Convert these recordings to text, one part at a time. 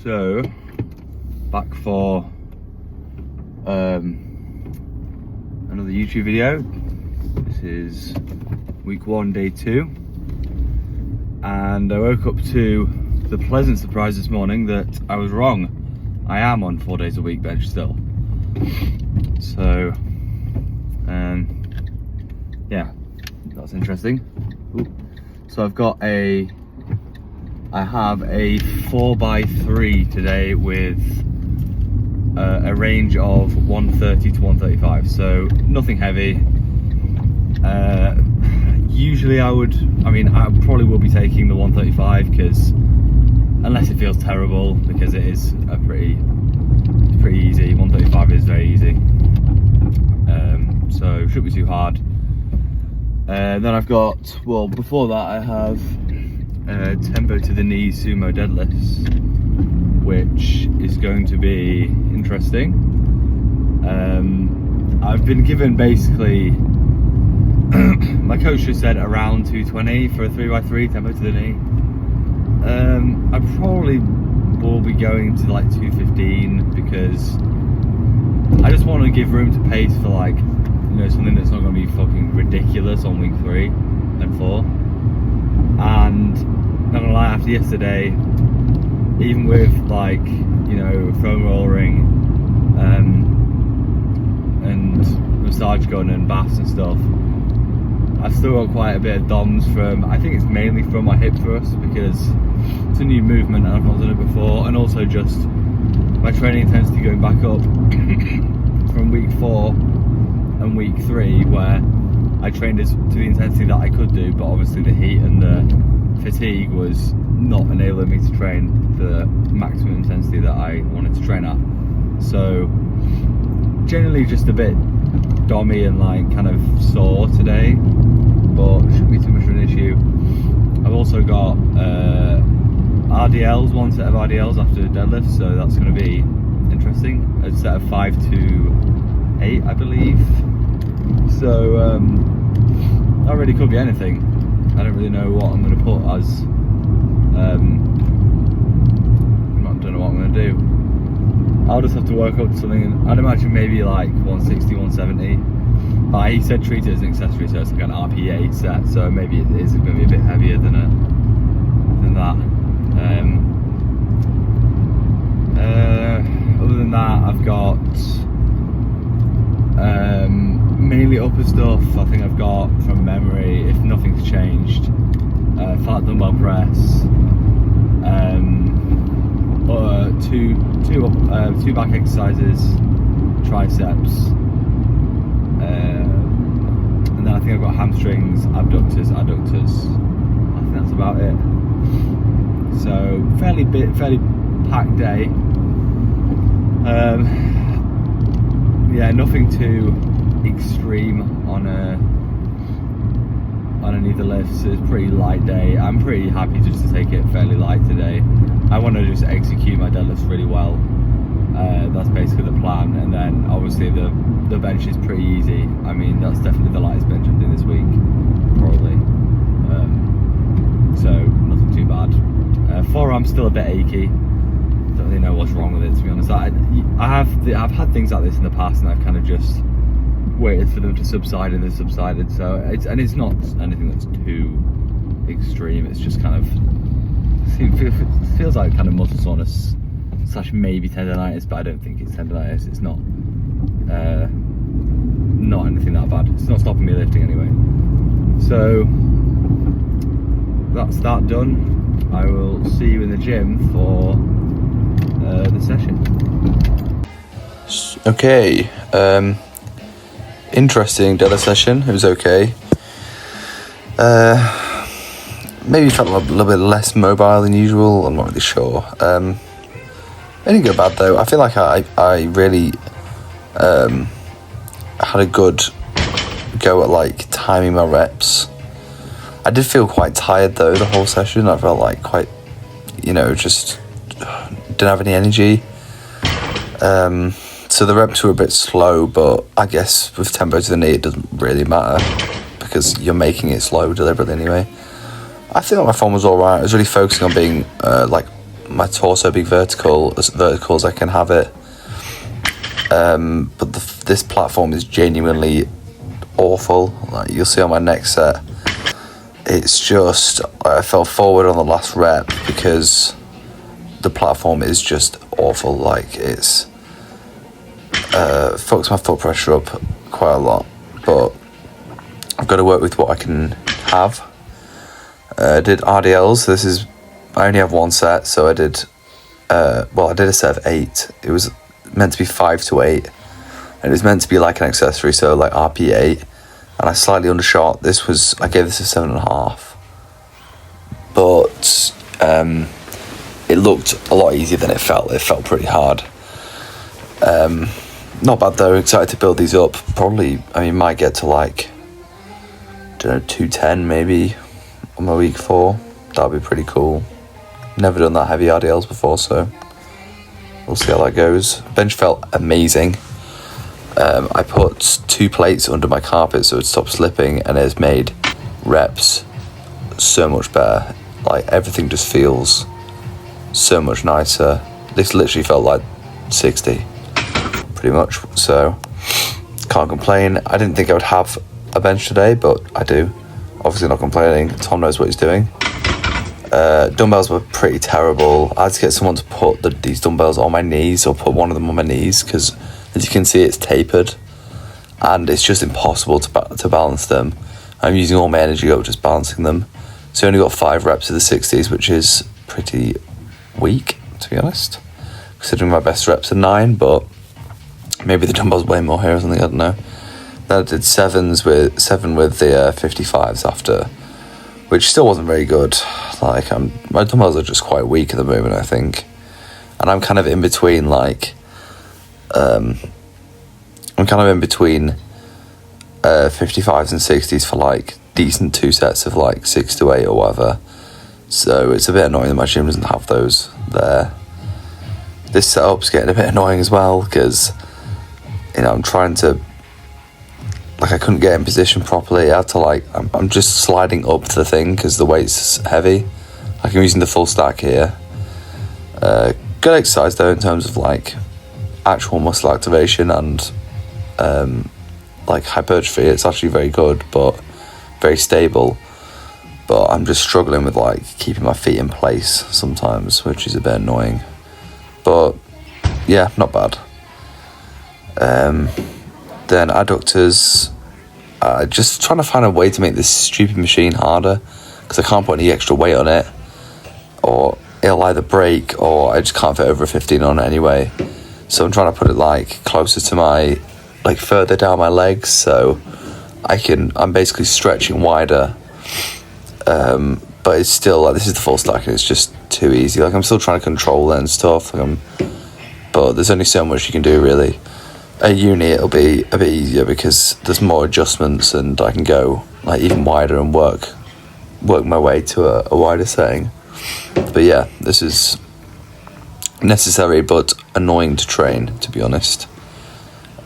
So, back for another YouTube video. This is week 1, day 2. And I woke up to the pleasant surprise this morning that I was wrong. I am on 4 days a week bench still. So, yeah, that's interesting. Ooh. So I have a 4x3 today with a range of 130 to 135, so nothing heavy. Usually I probably will be taking the 135 because unless it feels terrible, because it is pretty easy. 135 is very easy, so it shouldn't be too hard. Then I've got, before that I have tempo to the knee sumo deadlifts, which is going to be interesting. I've been given basically, my coach just said around 220 for a 3x3 tempo to the knee. I probably will be going to like 215 because I just want to give room to pace for something that's not going to be fucking ridiculous on week 3 and 4. And not gonna lie, after yesterday, even with foam rollering and massage gun and baths and stuff, I've still got quite a bit of DOMs I think it's mainly from my hip thrust because it's a new movement and I've not done it before, and also just my training intensity going back up from week 4 and week 3 where I trained to the intensity that I could do, but obviously the heat and the fatigue was not enabling me to train the maximum intensity that I wanted to train at. So generally just a bit dommy and kind of sore today, but shouldn't be too much of an issue. I've also got RDLs, one set of RDLs after deadlift, so that's going to be interesting. A set of 5 to 8, I believe. So that really could be anything. I don't really know what I'm going to put as I don't know what I'm going to do. I'll just have to work up to something. I'd imagine maybe like 160, 170. But he said treat it as an accessory, so it's like an RPA set, so maybe it is going to be a bit heavier than that. Other than that, I've got mainly upper stuff. I think I've got from memory, if nothing's changed, flat dumbbell press, two back exercises, triceps, and then I think I've got hamstrings, abductors, adductors. I think that's about it. So fairly packed day. Yeah, nothing too extreme on any of the lifts. It's a pretty light day. I'm pretty happy just to take it fairly light today. I want to just execute my deadlifts really well. That's basically the plan, and then obviously the bench is pretty easy. I mean, that's definitely the lightest bench I'm doing this week, probably. So nothing too bad. Forearm's still a bit achy. Don't really know what's wrong with it, to be honest. I've had things like this in the past, and I've kind of just waited for them to subside, and they've subsided. So it's not anything that's too extreme. It's just kind of feels like kind of muscle soreness / maybe tendonitis, but I don't think it's tendonitis. It's not anything that bad. It's not stopping me lifting anyway. So that's that done. I will see you in the gym for the session. Okay, interesting deadlift session. It was okay. Maybe felt a little bit less mobile than usual. I'm not really sure. It didn't go bad though. I feel like I really had a good go at timing my reps. I did feel quite tired though the whole session. I felt quite, just didn't have any energy. So the reps were a bit slow, but I guess with tempo to the knee it doesn't really matter because you're making it slow deliberately anyway. I feel like my form was alright. I was really focusing on being my torso be vertical as I can have it. But this platform is genuinely awful. Like, you'll see on my next set, it's just, I fell forward on the last rep because the platform is just awful. Like, it's fucks my foot pressure up quite a lot, but I've got to work with what I can have. I did RDLs. I only have one set, so I did a set of 8. It was meant to be 5 to 8, and it was meant to be like an accessory, so like RP8, and I slightly undershot. I gave this a 7.5, but it looked a lot easier than it felt. It felt pretty hard. Not bad though. Excited to build these up. Probably, might get to like, 210 maybe on my week 4. That'd be pretty cool. Never done that heavy RDLs before, so we'll see how that goes. Bench felt amazing. I put 2 plates under my carpet so it stopped slipping, and it's made reps so much better. Like, everything just feels so much nicer. This literally felt like 60, pretty much, so can't complain. I didn't think I would have a bench today, but I do. Obviously not complaining. Tom knows what he's doing. Dumbbells were pretty terrible. I had to get someone to put these dumbbells on my knees, or put one of them on my knees, because as you can see, it's tapered and it's just impossible to balance them. I'm using all my energy up just balancing them. So I only got 5 reps of the 60s, which is pretty weak, to be honest, considering my best reps are 9, but maybe the dumbbells way more here or something, I don't know. Then I did 7 with the 55s after, which still wasn't very good. Like, my dumbbells are just quite weak at the moment, I think. And I'm kind of in between, like, 55s and 60s for, like, decent 2 sets of, like, 6 to 8 or whatever. So it's a bit annoying that my gym doesn't have those there. This setup's getting a bit annoying as well, because, I'm trying to, like, I couldn't get in position properly. I had to, like, I'm just sliding up the thing because the weight's heavy. Like, I'm using the full stack here. Good exercise though, in terms of, like, actual muscle activation and like hypertrophy. It's actually very good, but very stable. But I'm just struggling with, like, keeping my feet in place sometimes, which is a bit annoying. But yeah, not bad. Then adductors, just trying to find a way to make this stupid machine harder, because I can't put any extra weight on it, or it'll either break, or I just can't fit over a 15 on it anyway. So I'm trying to put it, like, closer to my, like, further down my legs, so I'm basically stretching wider. But it's still, like, this is the full stack and it's just too easy. Like, I'm still trying to control it and stuff, but there's only so much you can do, really. At uni it'll be a bit easier because there's more adjustments, and I can go, like, even wider and work my way to a wider setting. But yeah, this is necessary but annoying to train, to be honest.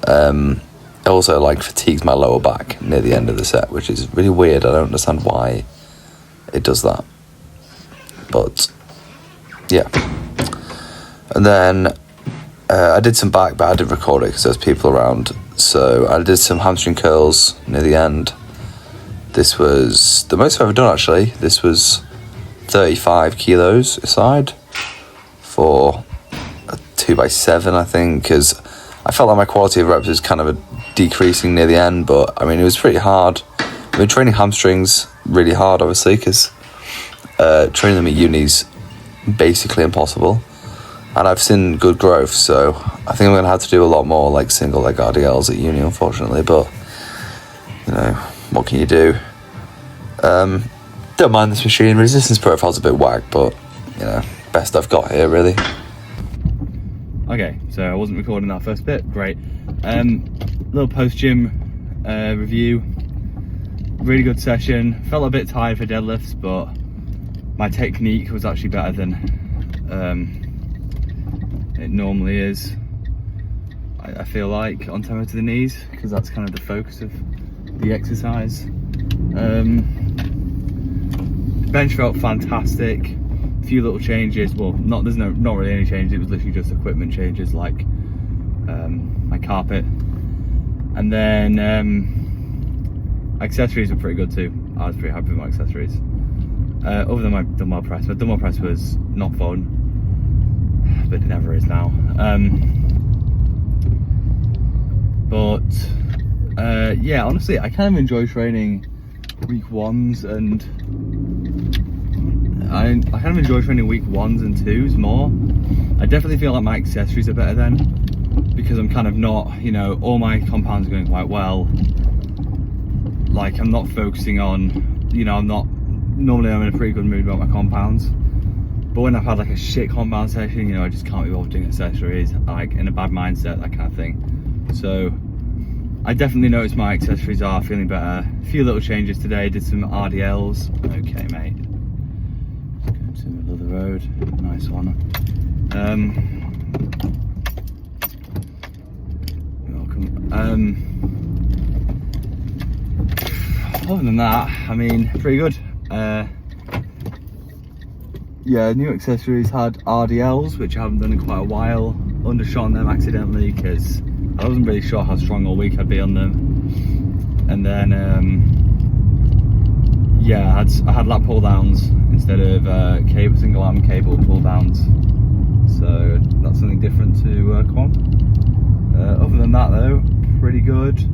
It also, like, fatigues my lower back near the end of the set, which is really weird. I don't understand why it does that, but yeah. And then I did some back, but I didn't record it because there's people around. So I did some hamstring curls near the end. This was the most I've ever done, actually. This was 35 kilos aside for a 2x7, I think, because I felt like my quality of reps was kind of decreasing near the end, but I mean, it was pretty hard. I've been training hamstrings really hard, obviously, because training them at uni's basically impossible, and I've seen good growth, so I think I'm going to have to do a lot more, like, single leg RDLs at uni, unfortunately, but, what can you do? Don't mind this machine. Resistance profile's a bit whack, but, best I've got here, really. Okay, so I wasn't recording that first bit, great. Little post-gym review. Really good session. Felt a bit tired for deadlifts, but my technique was actually better than it normally is. I feel like, on toe to the knees, because that's kind of the focus of the exercise. Bench felt fantastic. few little changes. Well, not really any changes. It was literally just equipment changes, like my carpet, and then accessories were pretty good too. I was pretty happy with my accessories. Other than my dumbbell press. My dumbbell press was not fun, but it never is now. Yeah, honestly, I kind of enjoy training week ones, and I kind of enjoy training week 1s and 2s more. I definitely feel like my accessories are better then, because I'm kind of not, you know, all my compounds are going quite well. Like, I'm not focusing on, you know, I'm in a pretty good mood about my compounds. But when I've had like a shit compound session, you know, I just can't be bothered doing accessories, like in a bad mindset, that kind of thing. So I definitely noticed my accessories are feeling better. A few little changes today, did some RDLs. Okay, mate. Going to the middle of the road, nice one. You're welcome. Other than that, I mean, pretty good. Yeah, new accessories had RDLs, which I haven't done in quite a while. Undershot them accidentally because I wasn't really sure how strong all week I'd be on them. And then, yeah, I had lat pull downs instead of single arm cable pull downs. So that's something different to work on. Other than that though, pretty good.